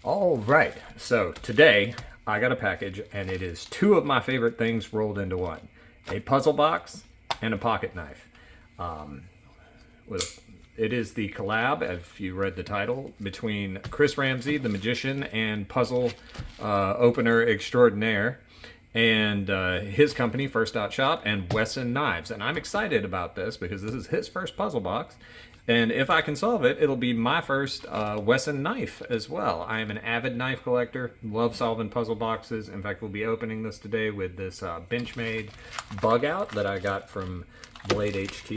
All right, so today I got a package and it is two of my favorite things rolled into one: a puzzle box and a pocket knife. It is the collab, if you read the title, between Chris Ramsay, the magician and puzzle opener extraordinaire, and his company, First Out Shop, and WESN Knives. And I'm excited about this because this is his first puzzle box. And if I can solve it, it'll be my first WESN knife as well. I am an avid knife collector, love solving puzzle boxes. In fact, we'll be opening this today with this Benchmade bug out that I got from Blade HQ.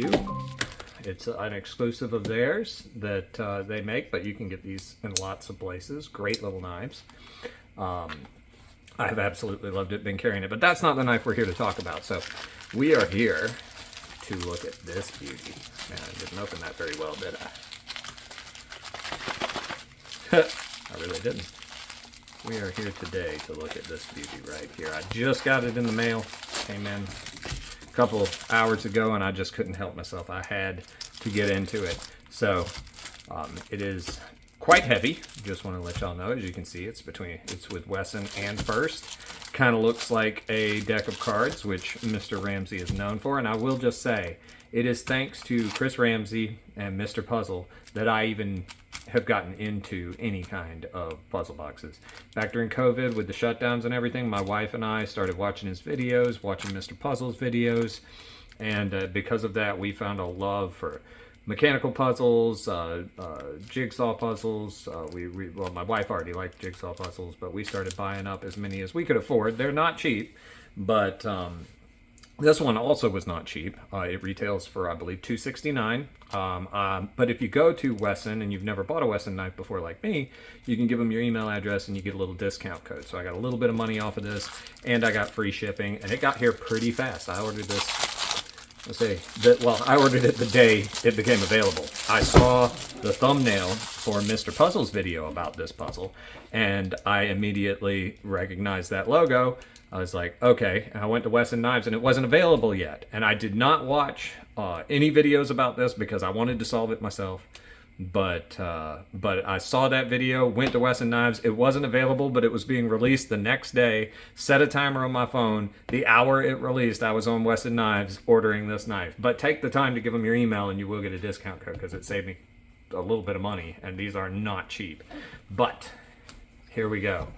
It's an exclusive of theirs that they make, but you can get these in lots of places. Great little knives. I've absolutely loved it, been carrying it, but that's not the knife we're here to talk about. So we are here to look at this beauty. Man, I didn't open that very well, did I? I really didn't. We are here today to look at this beauty right here. I just got it in the mail, came in a couple hours ago, and I just couldn't help myself. I had to get into it. So it is quite heavy. Just want to let y'all know. As you can see, it's with WESN and First. Kind of looks like a deck of cards, which Mr. Ramsay is known for. And I will just say, it is thanks to Chris Ramsay and Mr. Puzzle that I even have gotten into any kind of puzzle boxes. Back during COVID with the shutdowns and everything, my wife and I started watching his videos, watching Mr. Puzzle's videos, and because of that, we found a love for mechanical puzzles, jigsaw puzzles. Well, my wife already liked jigsaw puzzles, but we started buying up as many as we could afford. They're not cheap, but this one also was not cheap. It retails for, I believe, $269. But if you go to WESN and you've never bought a WESN knife before like me, you can give them your email address and you get a little discount code. So I got a little bit of money off of this, and I got free shipping, and it got here pretty fast. I ordered this, I ordered it the day it became available. I saw the thumbnail for Mr. Puzzle's video about this puzzle, and I immediately recognized that logo. I was like, okay. And I went to WESN Knives, and it wasn't available yet. And I did not watch any videos about this because I wanted to solve it myself. But I saw that video, went to WESN Knives. It wasn't available, but it was being released the next day. Set a timer on my phone. The hour it released, I was on WESN Knives ordering this knife. But take the time to give them your email, and you will get a discount code because it saved me a little bit of money. And these are not cheap. But here we go.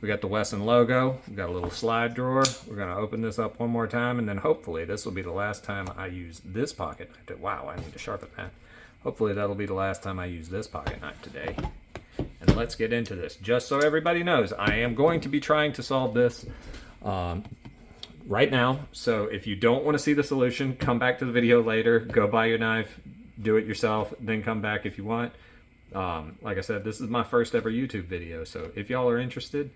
We got the WESN logo. We got a little slide drawer. We're going to open this up one more time, and then hopefully this will be the last time I use this pocket knife. Wow, I need to sharpen that. Hopefully that'll be the last time I use this pocket knife today. And let's get into this. Just so everybody knows, I am going to be trying to solve this right now. So if you don't want to see the solution, come back to the video later. Go buy your knife. Do it yourself. Then come back if you want. Like I said, this is my first ever YouTube video. So if y'all are interested,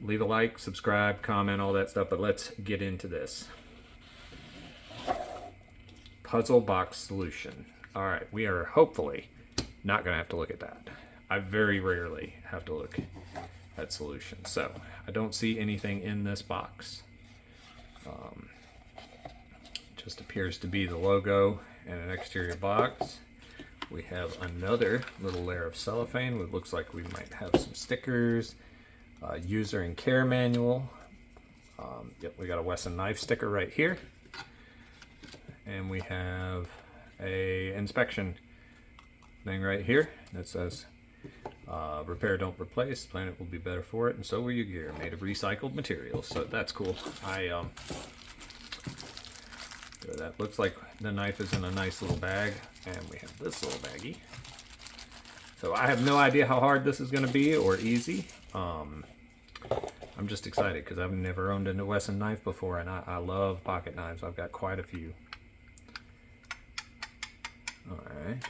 leave a like, subscribe, comment, all that stuff. But let's get into this. Puzzle box solution. All right, we are hopefully not going to have to look at that. I very rarely have to look at solutions. So I don't see anything in this box. Just appears to be the logo and an exterior box. We have another little layer of cellophane. It looks like we might have some stickers, user and care manual. Yep, we got a WESN knife sticker right here. And we have a inspection thing right here that says repair, don't replace. Planet will be better for it, and so will your gear. Made of recycled materials, so that's cool. That looks like the knife is in a nice little bag, and we have this little baggie. So I have no idea how hard this is going to be or easy. I'm just excited because I've never owned a WESN knife before, and I love pocket knives. I've got quite a few. Alright,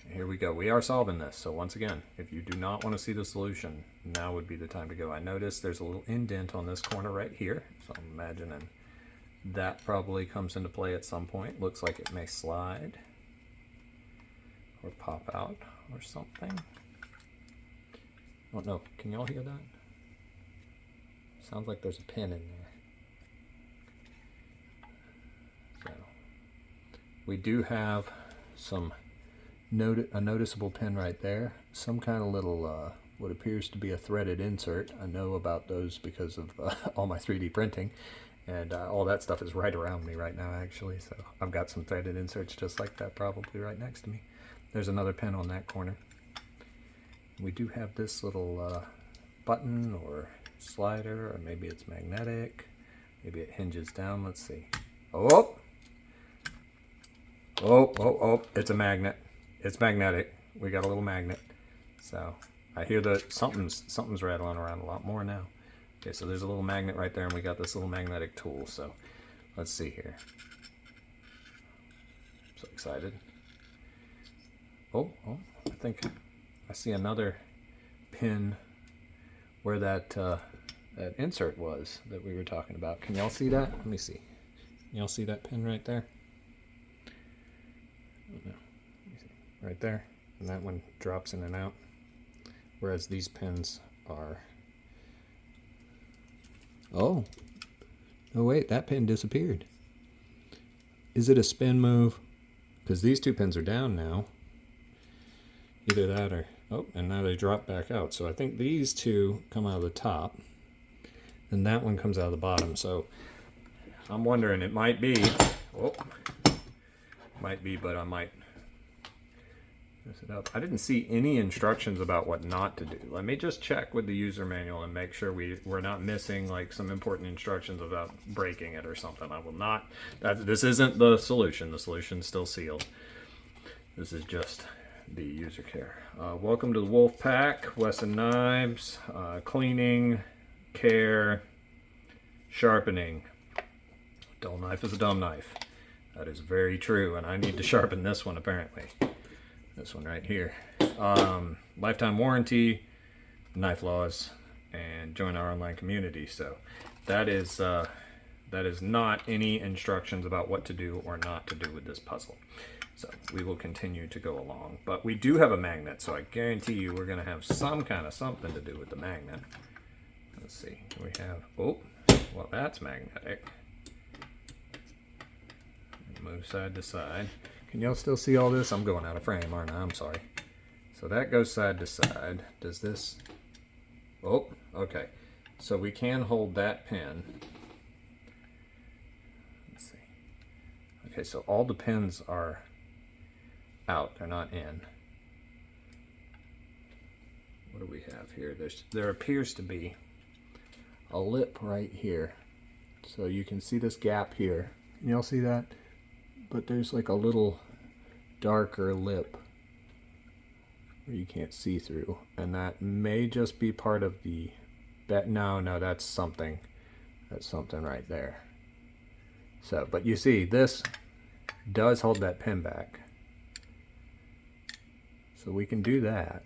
here we go. We are solving this. So once again, if you do not want to see the solution, now would be the time to go. I noticed there's a little indent on this corner right here, so I'm imagining that probably comes into play at some point. Looks like it may slide or pop out or something. Oh no, can y'all hear that? Sounds like there's a pin in there. So we do have some a noticeable pin right there. Some kind of little, what appears to be a threaded insert. I know about those because of all my 3D printing. And all that stuff is right around me right now, actually. So I've got some threaded inserts just like that probably right next to me. There's another pin on that corner. We do have this little button or slider, or maybe it's magnetic. Maybe it hinges down. Let's see. Oh! Oh, oh, oh, it's a magnet. It's magnetic. We got a little magnet. So I hear that something's rattling around a lot more now. Okay, so there's a little magnet right there, and we got this little magnetic tool. So let's see here. I'm so excited. Oh, I think I see another pin where that that insert was that we were talking about. Can y'all see that? Let me see. Y'all see that pin right there? Right there, and that one drops in and out, whereas these pins are, oh wait, that pin disappeared. Is it a spin move? Because these two pins are down now. Either that or, oh, and now they drop back out. So I think these two come out of the top and that one comes out of the bottom. So I'm wondering, it might be, oh, might be, but I might mess it up. I didn't see any instructions about what not to do. Let me just check with the user manual and make sure we're not missing like some important instructions about breaking it or something. I will not, this isn't the solution. The solution's still sealed. This is just the user care. Welcome to the Wolf Pack, WESN knives, cleaning, care, sharpening. Dull knife is a dumb knife. That is very true, and I need to sharpen this one apparently. This one right here. Lifetime warranty, knife laws, and join our online community. So that is not any instructions about what to do or not to do with this puzzle. So we will continue to go along. But we do have a magnet, so I guarantee you we're going to have some kind of something to do with the magnet. Let's see. We have, oh, well, that's magnetic. Move side to side. Can y'all still see all this? I'm going out of frame, aren't I? I'm sorry. So that goes side to side. Does this... Oh, okay. So we can hold that pin. Let's see. Okay, so all the pins are out. They're not in. What do we have here? There appears to be a lip right here. So you can see this gap here. Can y'all see that? But there's like a little darker lip where you can't see through, and that may just be part of the no, that's something right there. So, but you see this does hold that pin back, so we can do that,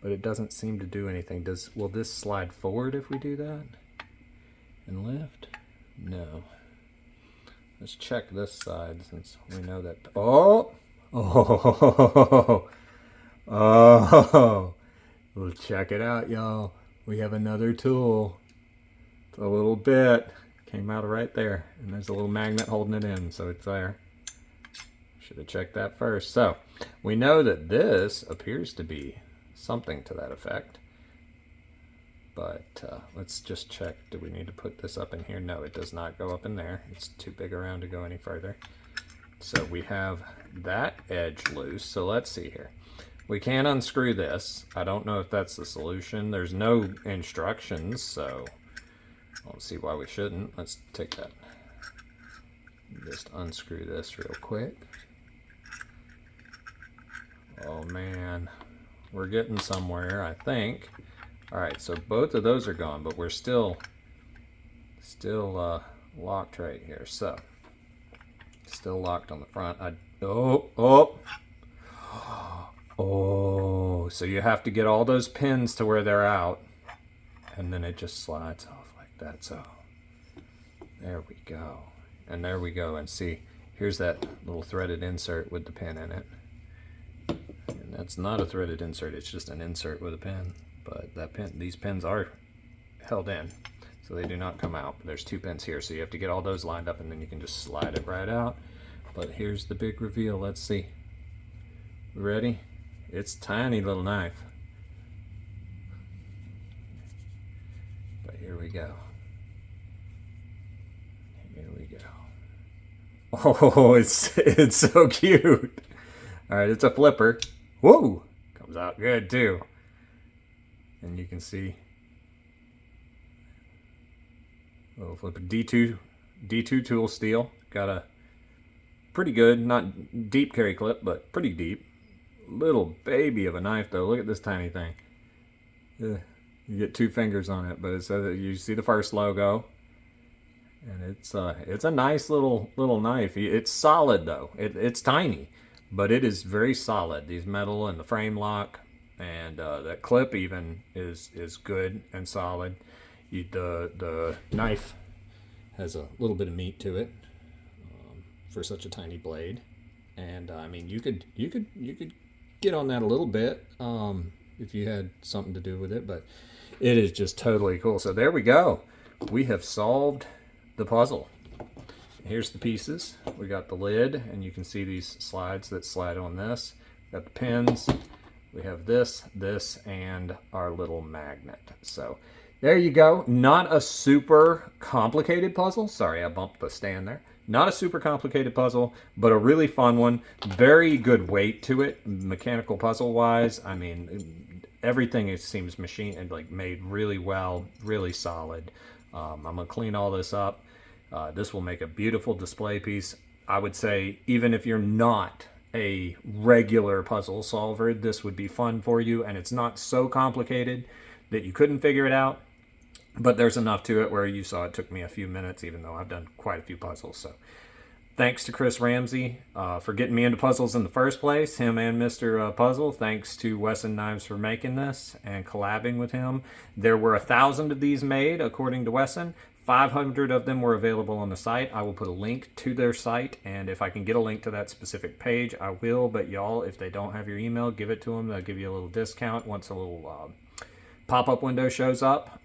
but it doesn't seem to do anything. Will this slide forward if we do that and lift? No. Let's check this side since we know that. Oh! Well, check it out, y'all. We have another tool. It's a little bit. Came out right there. And there's a little magnet holding it in, so it's there. Should have checked that first. So, we know that this appears to be something to that effect. But let's just check. Do we need to put this up in here? No, it does not go up in there. It's too big around to go any further. So we have that edge loose. So let's see here. We can unscrew this. I don't know if that's the solution. There's no instructions, so I don't see why we shouldn't. Let's take that. Just unscrew this real quick. Oh man, we're getting somewhere, I think. All right, so both of those are gone, but we're still locked right here. So, still locked on the front. Oh, so you have to get all those pins to where they're out, and then it just slides off like that. So, there we go. And there we go. And see, here's that little threaded insert with the pin in it. And that's not a threaded insert, it's just an insert with a pin. But that pin, these pins are held in, so they do not come out. But there's two pins here, so you have to get all those lined up, and then you can just slide it right out. But here's the big reveal. Let's see. Ready? It's a tiny little knife. But here we go. Here we go. Oh, it's so cute. All right, it's a flipper. Whoa, comes out good too. And you can see little flipper D2 tool steel. Got a pretty good, not deep carry clip, but pretty deep. Little baby of a knife though. Look at this tiny thing. You get 2 fingers on it, but it says you see the first logo, and it's a nice little knife. It's solid though. It's tiny, but it is very solid. These metal and the frame lock, and that clip even is good and solid. The knife has a little bit of meat to it for such a tiny blade, and I mean you could get on that a little bit if you had something to do with it, but it is just totally cool. So there we go. We have solved the puzzle. Here's the pieces. We got the lid, and you can see these slides that slide on this. Got the pins. We have this, and our little magnet. So there you go. Not a super complicated puzzle. Sorry, I bumped the stand there. Not a super complicated puzzle, but a really fun one. Very good weight to it, mechanical puzzle wise. I mean, everything it seems machined, like made really well, really solid. I'm gonna clean all this up. This will make a beautiful display piece. I would say even if you're not a regular puzzle solver, this would be fun for you, and it's not so complicated that you couldn't figure it out. But there's enough to it where you saw it took me a few minutes, even though I've done quite a few puzzles. So thanks to Chris Ramsay for getting me into puzzles in the first place, him and Mr. Puzzle. Thanks to WESN Knives for making this and collabing with him. There were 1,000 of these made, according to WESN. 500 of them were available on the site. I will put a link to their site, and if I can get a link to that specific page, I will. But y'all, if they don't have your email, give it to them. They'll give you a little discount once a little pop-up window shows up.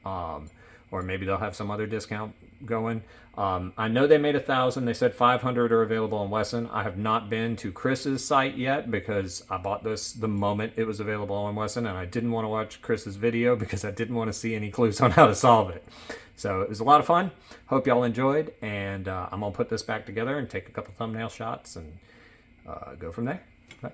Or maybe they'll have some other discount going. I know they made 1,000. They said 500 are available on WESN. I have not been to Chris's site yet because I bought this the moment it was available on WESN, and I didn't want to watch Chris's video because I didn't want to see any clues on how to solve it. So it was a lot of fun. Hope y'all enjoyed, and I'm going to put this back together and take a couple thumbnail shots and go from there. Bye.